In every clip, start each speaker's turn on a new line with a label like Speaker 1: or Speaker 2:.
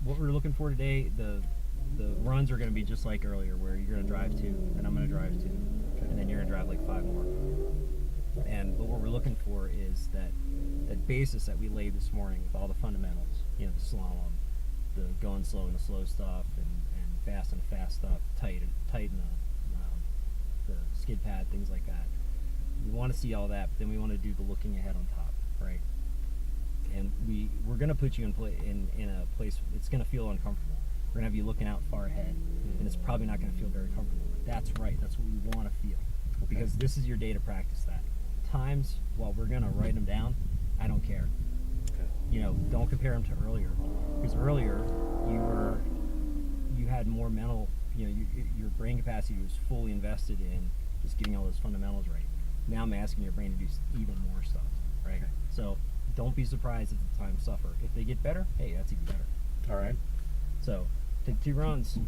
Speaker 1: what we're looking for today, the runs are going to be just like earlier, where you're going to drive 2, and I'm going to drive 2, and then you're going to drive like 5 more. But what we're looking for is that basis that we laid this morning with all the fundamentals, the slalom, the going slow and the slow stuff, and fast and fast stuff, tight and the skid pad, things like that. We want to see all that, but then we want to do the looking ahead on top, right? And we're going to put you in a place it's going to feel uncomfortable. We're going to have you looking out far ahead, and it's probably not going to feel very comfortable. But that's right. That's what we want to feel, because this is your day to practice that. Times, while we're going to write them down, I don't care. Okay. Don't compare them to earlier, because earlier you had more mental. Your brain capacity was fully invested in just getting all those fundamentals right. Now I'm asking your brain to do even more stuff, right? Okay. So don't be surprised if the times suffer. If they get better, hey, that's even better.
Speaker 2: All right.
Speaker 1: So take 2 runs.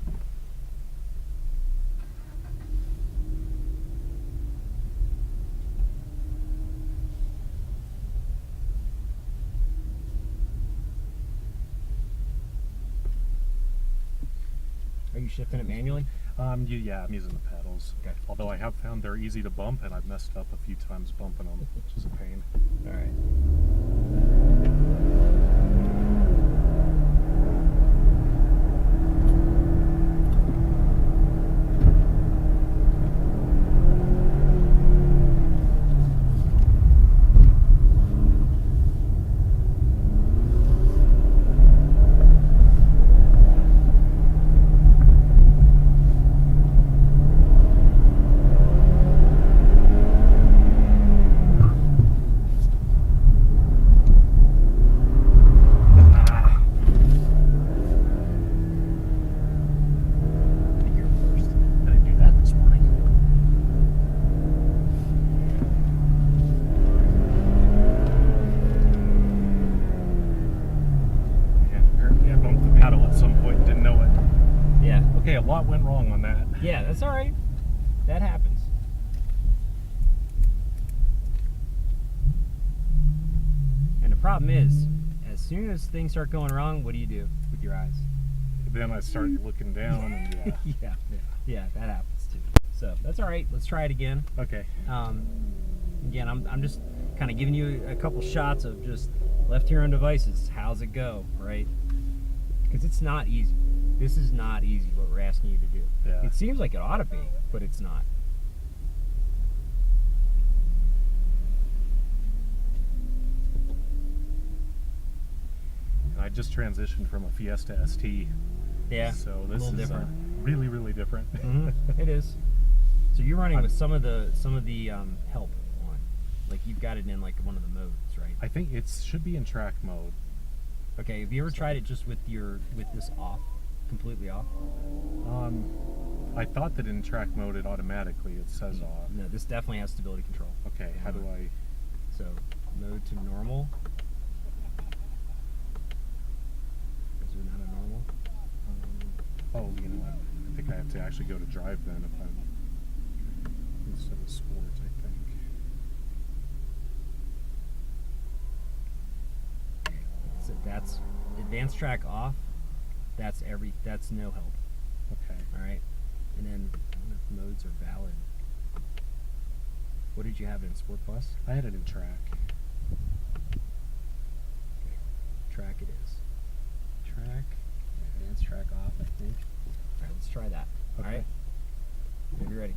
Speaker 1: Are you shifting it manually?
Speaker 2: Yeah, I'm using the pedals.
Speaker 1: Okay.
Speaker 2: Although I have found they're easy to bump, and I've messed up a few times bumping them, which is a pain.
Speaker 1: All right.
Speaker 2: Okay, a lot went wrong on that.
Speaker 1: Yeah, that's all right. That happens. And the problem is, as soon as things start going wrong, what do you do with your eyes?
Speaker 2: Then I start looking down, and
Speaker 1: yeah, that happens too. So that's all right. Let's try it again.
Speaker 2: Okay.
Speaker 1: Again, I'm just kind of giving you a couple shots of just left here on devices. How's it go, right? Because it's not easy. This is not easy what we're asking you to do.
Speaker 2: Yeah.
Speaker 1: It seems like it ought to be, but it's not.
Speaker 2: I just transitioned from a Fiesta ST.
Speaker 1: Yeah.
Speaker 2: So this
Speaker 1: a little
Speaker 2: is
Speaker 1: different.
Speaker 2: Really, really different.
Speaker 1: Mm-hmm. It is. So you're running with some of the help on, like you've got it in like one of the modes, right?
Speaker 2: I think it should be in track mode.
Speaker 1: Okay. Have you ever tried it just with this off, completely off?
Speaker 2: I thought that in track mode it says off.
Speaker 1: No, this definitely has stability control.
Speaker 2: Okay. How do I?
Speaker 1: So mode to normal. Zoom out of normal.
Speaker 2: Oh, you know what? I think I have to actually go to drive then if I'm instead of sports, I think.
Speaker 1: So that's advanced track off. That's no help.
Speaker 2: Okay.
Speaker 1: All right. And then I don't know if modes are valid. What did you have it in Sport Plus?
Speaker 2: I had it in track.
Speaker 1: Okay. Track it is. Track. Advanced track off, I think. All right, let's try that.
Speaker 2: Okay.
Speaker 1: All right. Maybe ready.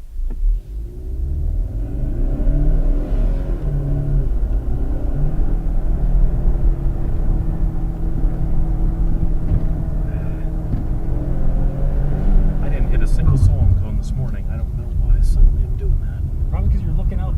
Speaker 2: I didn't hit a single slalom cone this morning. I don't know why suddenly I'm doing that.
Speaker 1: Probably because you're looking out.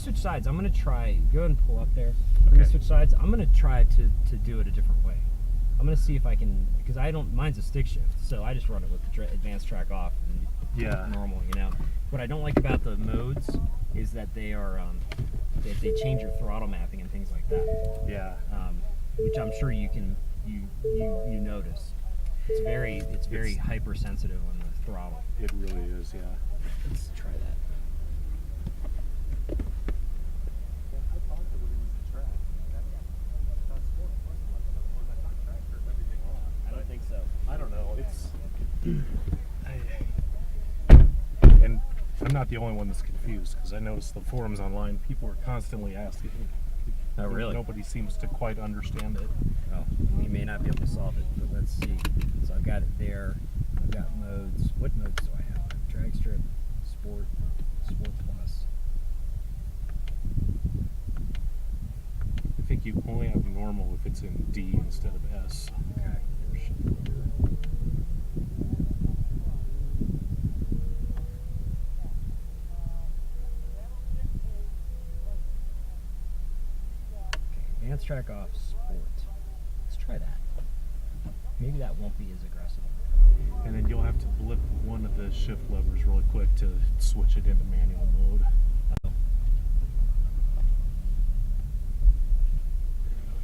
Speaker 1: switch sides. I'm gonna try. Go ahead and pull up there. We're gonna
Speaker 2: Okay.
Speaker 1: switch sides. I'm gonna try to do it a different way. I'm gonna see if I can, because I don't. Mine's a stick shift, so I just run it with the advanced track off and
Speaker 2: Yeah.
Speaker 1: normal. You know. What I don't like about the modes is that they are they change your throttle mapping and things like that.
Speaker 2: Yeah.
Speaker 1: Which I'm sure you can you notice. It's very hypersensitive on the throttle.
Speaker 2: It really is. Yeah.
Speaker 1: Let's try that. I don't think so.
Speaker 2: I don't know. It's. And I'm not the only one that's confused because I noticed the forums online. People are constantly asking.
Speaker 1: Oh, really?
Speaker 2: Nobody seems to quite understand it.
Speaker 1: Oh, we may not be able to solve it, but let's see. So I've got it there. I've got modes. What modes do I have? Drag strip, sport, sport plus.
Speaker 2: I think you only have normal if it's in D instead of S.
Speaker 1: Okay. There's shuffle here. Okay, advanced track off, sport. Let's try that. Maybe that won't be as aggressive.
Speaker 2: And then you'll have to blip one of the shift levers really quick to switch it into manual mode.
Speaker 1: Oh.
Speaker 2: Oh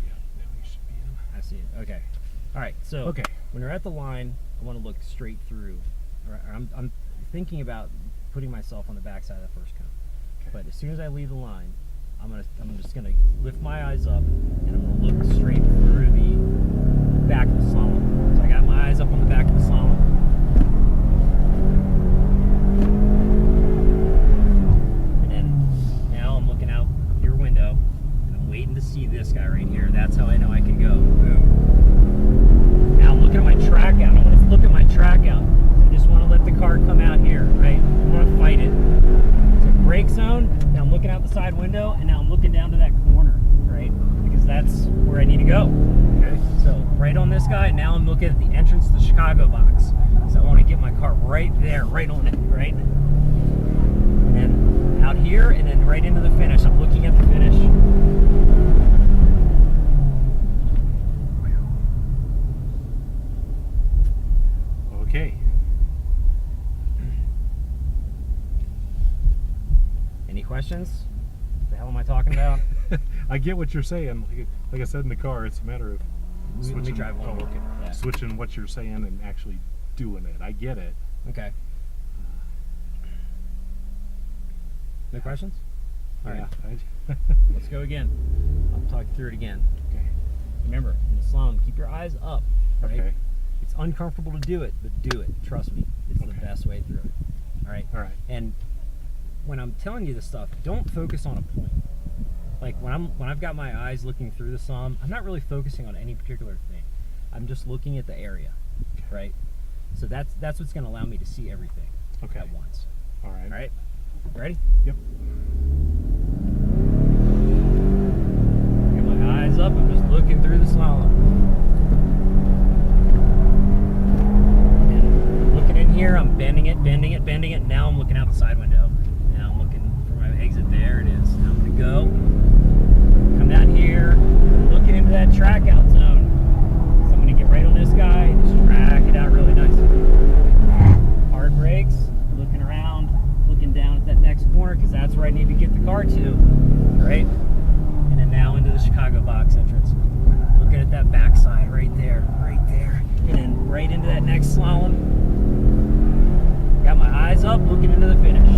Speaker 2: yeah, then we should be in.
Speaker 1: I see it. Okay. All right. So
Speaker 2: Okay.
Speaker 1: when you're at the line, I want to look straight through. Or I'm thinking about putting myself on the backside of the first cone.
Speaker 2: Okay.
Speaker 1: But as soon as I leave the line, I'm just gonna lift my eyes up and I'm gonna look straight through the back of the slalom. So I got my eyes up on the back of the slalom. And then now I'm looking out your window and I'm waiting to see this guy right here. That's how I know I can go. Boom. Now I'm looking at my track out. I want to look at my track out. I just want to let the car come out here, right? I want to fight it. So brake zone. Now I'm looking out the side window, and now I'm looking down to that corner, right? Because that's where I need to go.
Speaker 2: Okay.
Speaker 1: So right on this guy. Now I'm looking at the entrance to the Chicago box. So I want to get my car right there, right on it, right? And then out here, and then right into the finish. I'm looking at the finish.
Speaker 2: Okay.
Speaker 1: Any questions? What the hell am I talking about?
Speaker 2: I get what you're saying. Like I said in the car, it's a matter of
Speaker 1: Let me
Speaker 2: switching.
Speaker 1: drive one.
Speaker 2: Oh, okay.
Speaker 1: Yeah.
Speaker 2: Switching what you're saying and actually doing it. I get it.
Speaker 1: Okay. No questions? All right.
Speaker 2: Yeah.
Speaker 1: Let's go again. I'll talk you through it again.
Speaker 2: Okay.
Speaker 1: Remember, in the slalom, keep your eyes up, right?
Speaker 2: Okay.
Speaker 1: It's uncomfortable to do it, but do it. Trust me. It's the
Speaker 2: Okay.
Speaker 1: best way through it. All right?
Speaker 2: All right.
Speaker 1: And when I'm telling you this stuff, don't focus on a point. Like when I've got my eyes looking through the slalom, I'm not really focusing on any particular thing. I'm just looking at the area, right? So that's what's going to allow me to see everything
Speaker 2: Okay.
Speaker 1: at once.
Speaker 2: All right.
Speaker 1: All right? Ready?
Speaker 2: Yep.
Speaker 1: Get my eyes up. I'm just looking through the slalom. And looking in here, I'm bending it, bending it, bending it. Now I'm looking out the side window. Now I'm looking for my exit. There it is. Now I'm going to go. Come down here. Looking into that track out zone. So I'm going to get right on this guy. Just track it out really nicely. Hard brakes. Looking around. Looking down at that next corner because that's where I need to get the car to. Right? And then now into the Chicago box entrance. Looking at that backside right there, and then right into that next slalom. Got my eyes up, looking into the finish.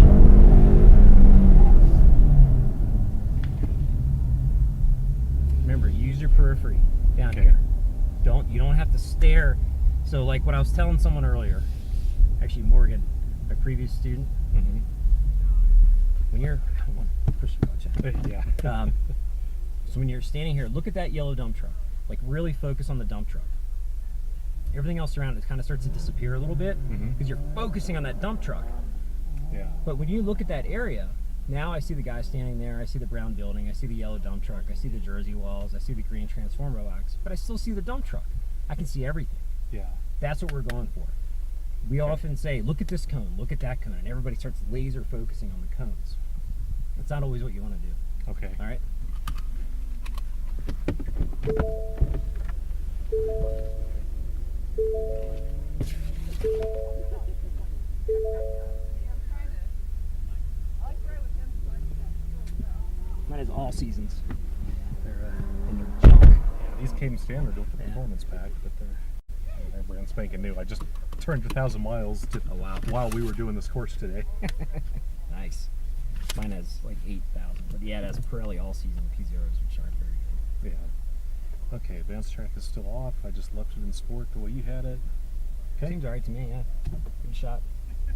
Speaker 1: Remember, use your periphery down
Speaker 2: Okay.
Speaker 1: here. You don't have to stare. So like what I was telling someone earlier, actually Morgan, my previous student,
Speaker 2: Mm-hmm.
Speaker 1: when you're push the clutch.
Speaker 2: Yeah.
Speaker 1: So when you're standing here, look at that yellow dump truck. Like really focus on the dump truck. Everything else around it kind of starts to disappear a little bit
Speaker 2: Mhm.
Speaker 1: because you're focusing on that dump truck.
Speaker 2: Yeah.
Speaker 1: But when you look at that area, now I see the guy standing there, I see the brown building, I see the yellow dump truck, I see the Jersey walls, I see the green transformer box, but I still see the dump truck. I can see everything.
Speaker 2: Yeah.
Speaker 1: That's what we're going for. We often say, look at this cone, look at that cone, and everybody starts laser focusing on the cones. That's not always what you want to do.
Speaker 2: Okay.
Speaker 1: All right. Mine is all seasons. They're in their junk.
Speaker 2: Yeah, these came standard with the
Speaker 1: Yeah.
Speaker 2: performance pack, but they're brand spanking new. I just turned 1,000 miles
Speaker 1: Oh, wow.
Speaker 2: while we were doing this course today.
Speaker 1: Nice. Mine has like 8,000, but yeah, it has Pirelli all season P0s, which aren't very good.
Speaker 2: Yeah. Okay, advanced track is still off. I just left it in sport the way you had it. Okay.
Speaker 1: Seems alright to me, yeah. Good shot.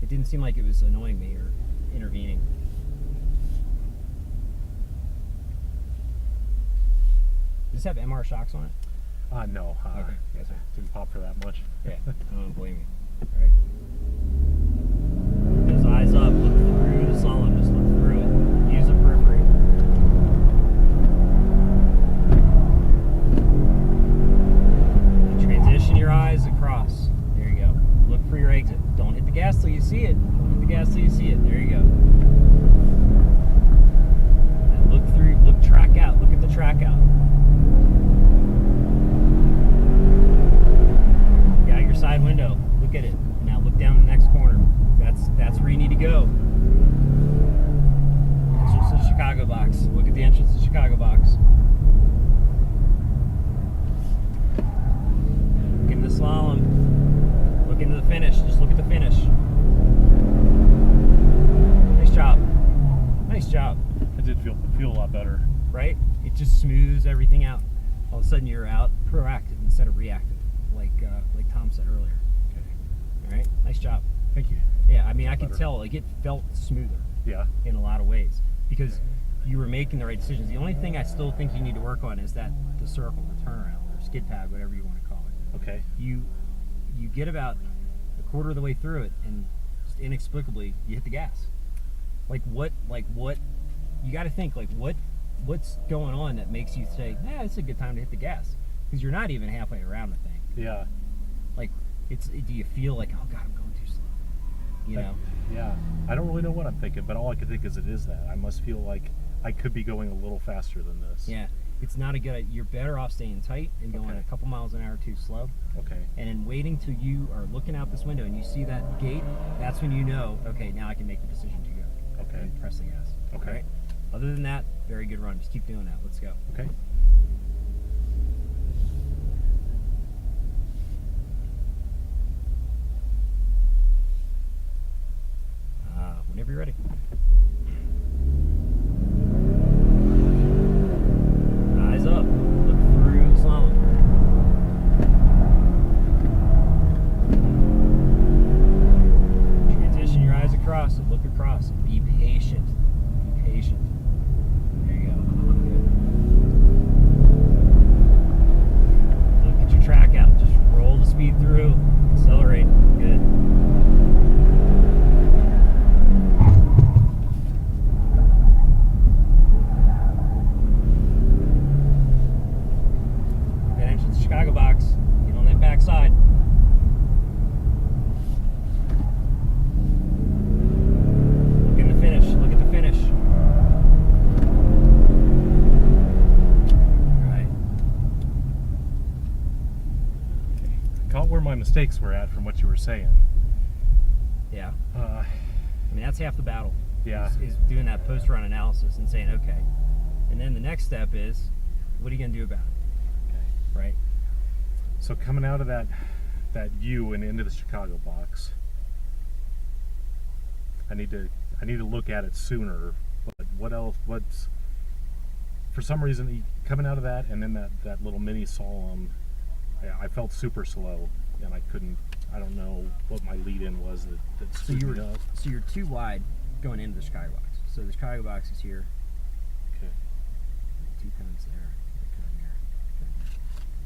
Speaker 1: It didn't seem like it was annoying me or intervening. Does this have MR shocks on it?
Speaker 2: No.
Speaker 1: Okay, yes, sir.
Speaker 2: Didn't pop for that much.
Speaker 1: Yeah, I don't blame you. Alright. Those eyes up, look through the slalom, just look through it. Use the periphery. Transition your eyes across. There you go. Look for your exit. Don't hit the gas till you see it. Don't hit the gas till you see it. There you go. And look through, look track out. Look at the track out. Got your side window. Look at it. Now look down the next corner. That's where you need to go. Entrance to the Chicago box. Look at the entrance to the Chicago box. Look into the slalom. Look into the finish. Just look at the finish. Nice job. Nice job.
Speaker 2: I did feel a lot better.
Speaker 1: Right? It just smooths everything out. All of a sudden you're out proactive instead of reactive, like Tom said earlier.
Speaker 2: Okay.
Speaker 1: All right? Nice job.
Speaker 2: Thank you.
Speaker 1: Yeah, I mean, I could
Speaker 2: Better.
Speaker 1: tell, like, it felt smoother
Speaker 2: Yeah.
Speaker 1: in a lot of ways because you were making the right decisions. The only thing I still think you need to work on is the circle, the turnaround, or skid pad, whatever you want to call it.
Speaker 2: Okay.
Speaker 1: You get about a quarter of the way through it, and just inexplicably, you hit the gas. Like what, you got to think, like, what's going on that makes you say, nah, it's a good time to hit the gas? Because you're not even halfway around the thing.
Speaker 2: Yeah.
Speaker 1: Like, do you feel like, oh God, I'm going too slow? You know?
Speaker 2: Yeah. I don't really know what I'm thinking, but all I can think is it is that. I must feel like I could be going a little faster than this.
Speaker 1: Yeah. It's not a good, you're better off staying tight and going
Speaker 2: Okay.
Speaker 1: a couple miles an hour too slow.
Speaker 2: Okay.
Speaker 1: And then waiting till you are looking out this window and you see that gate, that's when you know, okay, now I can make the decision to go.
Speaker 2: Okay.
Speaker 1: And press the gas.
Speaker 2: Okay.
Speaker 1: All right? Other than that, very good run. Just keep doing that. Let's go.
Speaker 2: Okay.
Speaker 1: Whenever you're ready. Eyes up. Look through the slalom. Transition your eyes across and look across. Be patient. Be patient. There you go. Good. Look at your track out. Just roll the speed through. Accelerate. Good. That entrance to Chicago box. Get on that back side. Look in the finish. Look at the finish. Right.
Speaker 2: Caught where my mistakes were at from what you were saying.
Speaker 1: Yeah.
Speaker 2: Uh,
Speaker 1: I mean, that's half the battle.
Speaker 2: Yeah.
Speaker 1: Is doing that post-run analysis and saying, okay. And then the next step is, what are you going to do about it? Right?
Speaker 2: So coming out of that U and into the Chicago box, I need to look at it sooner. But what else? What's for some reason coming out of that and then that little mini slalom, I felt super slow and I couldn't. I don't know what my lead in was that
Speaker 1: So
Speaker 2: screwed me up.
Speaker 1: so you're too wide going into the Chicago box. So the Chicago box is here.
Speaker 2: Okay.
Speaker 1: 2 cones there. A cone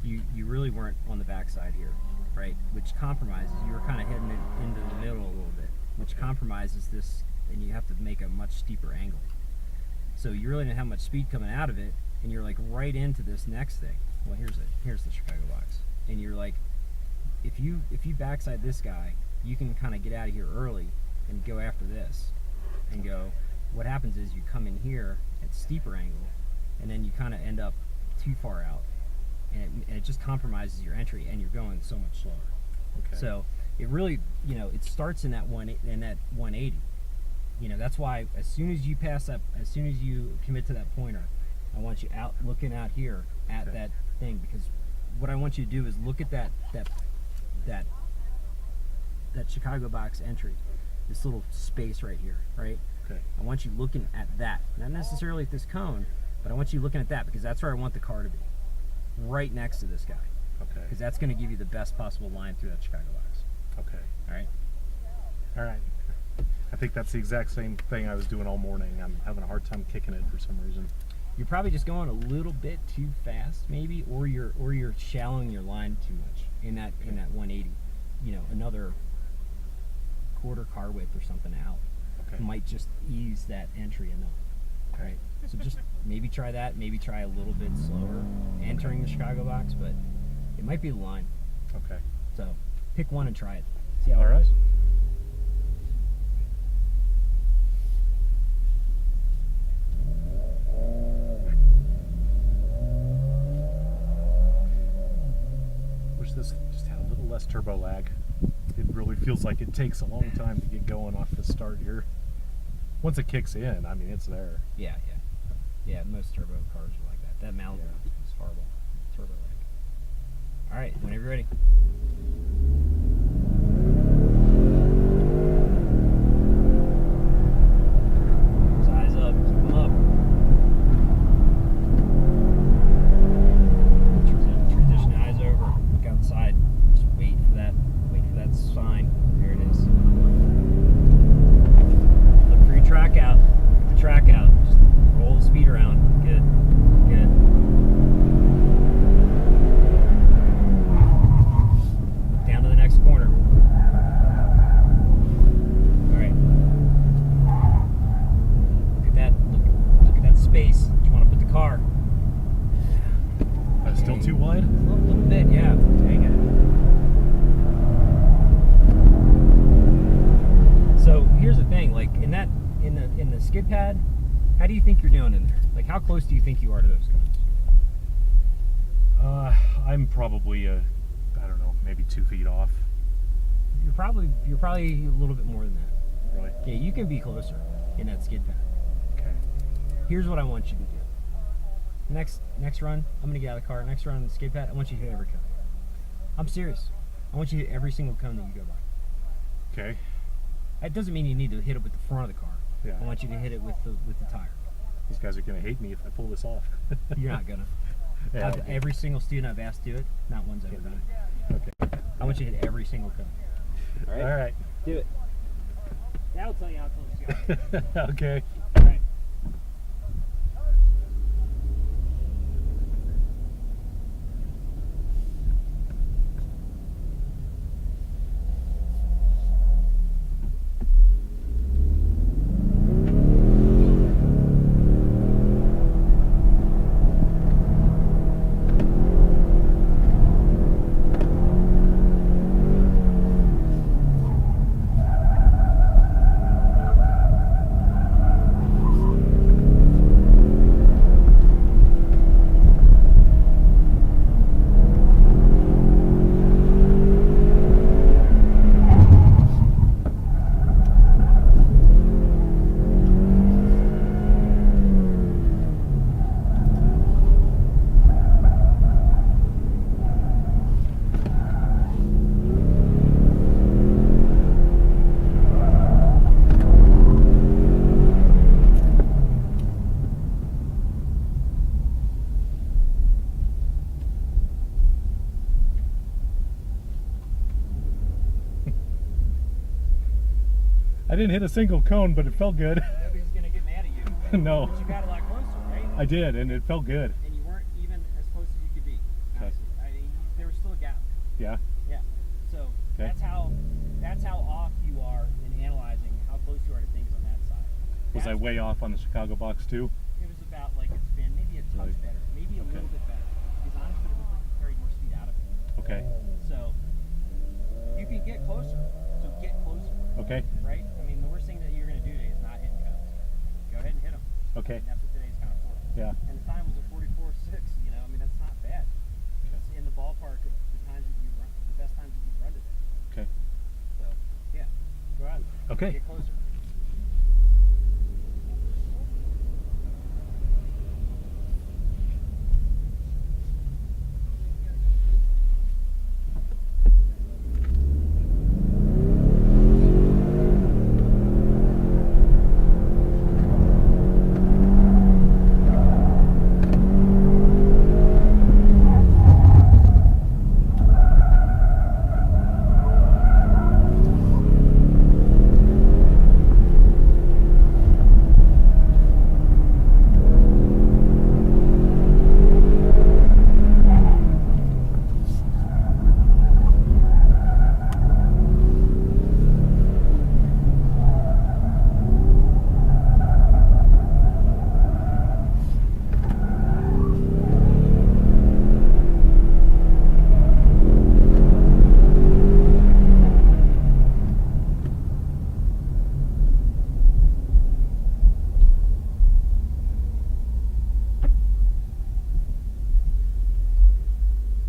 Speaker 1: here. You really weren't on the backside here, right? Which compromises. You were kind of heading it into the middle a little bit, which compromises this, and you have to make a much steeper angle. So you really didn't have much speed coming out of it, and you're like right into this next thing. Well, here's it. Here's the Chicago box, and you're like, if you backside this guy, you can kind of get out of here early and go after this, and go, what happens is you come in here at steeper angle, and then you kind of end up too far out, and it just compromises your entry, and you're going so much slower.
Speaker 2: Okay.
Speaker 1: So it really, it starts in that 180. That's why as soon as you pass up, as soon as you commit to that pointer, I want you out looking out here at
Speaker 2: Okay.
Speaker 1: that thing, because what I want you to do is look at that Chicago box entry, this little space right here, right?
Speaker 2: Okay.
Speaker 1: I want you looking at that, not necessarily at this cone, but I want you looking at that, because that's where I want the car to be, right next to this guy,
Speaker 2: Okay.
Speaker 1: because that's going to give you the best possible line through that Chicago box.
Speaker 2: Okay.
Speaker 1: All right.
Speaker 2: All right. I think that's the exact same thing I was doing all morning. I'm having a hard time kicking it for some reason.
Speaker 1: You're probably just going a little bit too fast, maybe, or you're shallowing your line too much in that 180. Another quarter car width or something out
Speaker 2: Okay.
Speaker 1: might just ease that entry enough.
Speaker 2: Okay.
Speaker 1: Right. So just maybe try that. Maybe try a little bit slower entering the Chicago box, but it might be the line.
Speaker 2: Okay.
Speaker 1: So pick one and try it. See how
Speaker 2: All
Speaker 1: it
Speaker 2: right.
Speaker 1: works.
Speaker 2: Wish this just had a little less turbo lag. It really feels like it takes a long time to get going off the start here. Once it kicks in, I mean, it's there.
Speaker 1: Yeah. Most turbo cars are like that. That Malibu is horrible. Turbo lag. All right. Whenever you're ready. Size up. Keep them up. Transition eyes over. Look outside. Just wait for that. Wait for that sign. There it is. Look for your track out. Get the track out. Just roll the speed around. Good. Good. Look down to the next corner. All right. Look at that. Look at that space. You want to put the car.
Speaker 2: Still too wide?
Speaker 1: A little bit, yeah. Dang it. So here's the thing, like in the skid pad, how do you think you're doing in there? Like how close do you think you are to those cones?
Speaker 2: I'm probably, I don't know, maybe 2 feet off.
Speaker 1: You're probably a little bit more than that.
Speaker 2: Really?
Speaker 1: Yeah, you can be closer in that skid pad.
Speaker 2: Okay.
Speaker 1: Here's what I want you to do. Next run, I'm gonna get out of the car. Next run on the skid pad, I want you to hit every cone. I'm serious. I want you to hit every single cone that you go by.
Speaker 2: Okay.
Speaker 1: That doesn't mean you need to hit it with the front of the car.
Speaker 2: Yeah.
Speaker 1: I want you to hit it with the tire.
Speaker 2: These guys are going to hate me if I pull this off.
Speaker 1: You're not gonna.
Speaker 2: Yeah,
Speaker 1: Every single student I've asked to do it, not one's ever done it.
Speaker 2: Okay.
Speaker 1: I want you to hit every single cone. All right.
Speaker 2: All right.
Speaker 1: Do it. That'll tell you how close you are.
Speaker 2: Okay.
Speaker 1: All right.
Speaker 2: I didn't hit a single cone, but it felt good.
Speaker 1: Nobody's gonna get mad at you.
Speaker 2: No.
Speaker 1: But you got a lot closer, right?
Speaker 2: I did, and it felt good.
Speaker 1: And you weren't even as close as you could be.
Speaker 2: Okay.
Speaker 1: Honestly. I mean, there was still a gap.
Speaker 2: Yeah.
Speaker 1: Yeah. So
Speaker 2: Okay.
Speaker 1: that's how off you are in analyzing how close you are to things on that side.
Speaker 2: Was I
Speaker 1: That's-
Speaker 2: way off on the Chicago box too?
Speaker 1: It was about like a spin, maybe a touch
Speaker 2: Really?
Speaker 1: better, maybe a
Speaker 2: Okay.
Speaker 1: little bit better. Because honestly, it looked like you carried more speed out of it.
Speaker 2: Okay.
Speaker 1: So you can get closer. So get closer,
Speaker 2: Okay.
Speaker 1: right? I mean, the worst thing that you're going to do today is not hitting cones.
Speaker 2: Okay.
Speaker 1: Get closer.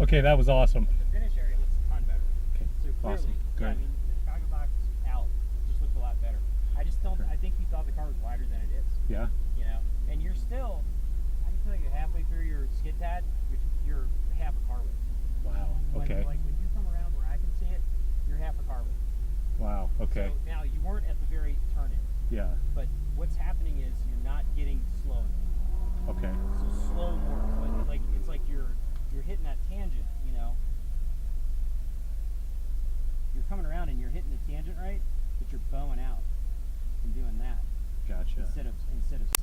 Speaker 2: Okay, that was awesome.
Speaker 1: The finish area looks a ton better.
Speaker 2: Okay,
Speaker 1: So clearly,
Speaker 2: awesome.
Speaker 1: yeah,
Speaker 2: Great.
Speaker 1: I mean, the Chicago box out just looks a lot better. I just don't.
Speaker 2: Okay.
Speaker 1: I think you thought the car was wider than it is.
Speaker 2: Yeah.
Speaker 1: You know, and you're still. I can tell you, halfway through your skid pad, you're half a car width.
Speaker 2: Wow. Okay.
Speaker 1: Like when you come around where I can see it, you're half a car width.
Speaker 2: Wow. Okay.
Speaker 1: So now you weren't at the very turn in,
Speaker 2: Yeah.
Speaker 1: but what's happening is you're not getting slow enough.
Speaker 2: Okay.
Speaker 1: So slow more, but like it's like you're hitting that tangent, you know. You're coming around and you're hitting the tangent right, but you're bowing out and doing that
Speaker 2: Gotcha.
Speaker 1: instead of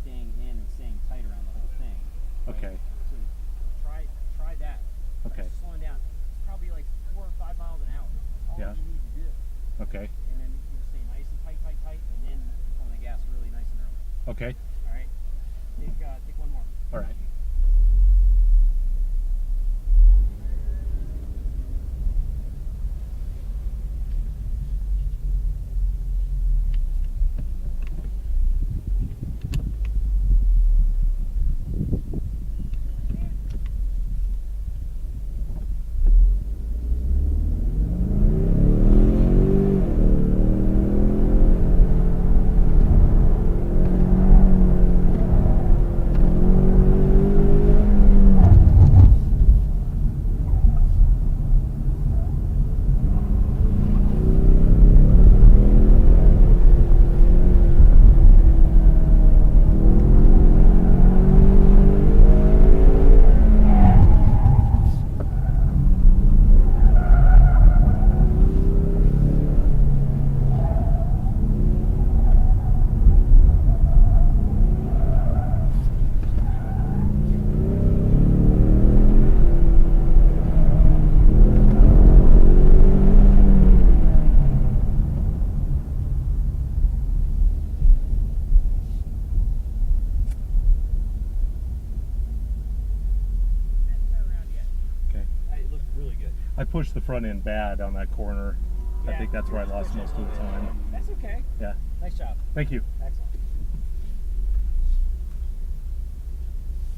Speaker 1: staying in and staying tight around the whole thing. right?
Speaker 2: Okay.
Speaker 1: So try that.
Speaker 2: Okay.
Speaker 1: Like slowing down. It's probably like 4 or 5 miles an hour. All
Speaker 2: Yeah.
Speaker 1: you need to do.
Speaker 2: Okay.
Speaker 1: And then you stay nice and tight, and then on the gas really nice and early.
Speaker 2: Okay.
Speaker 1: All right. Take one more.
Speaker 2: All right.
Speaker 1: Turn around yet.
Speaker 2: Okay.
Speaker 1: It looks really good.
Speaker 2: I pushed the front end bad on that corner. I
Speaker 1: Yeah.
Speaker 2: think that's where I lost most of the time.
Speaker 1: That's okay.
Speaker 2: Yeah.
Speaker 1: Nice job.
Speaker 2: Thank you.
Speaker 1: Excellent.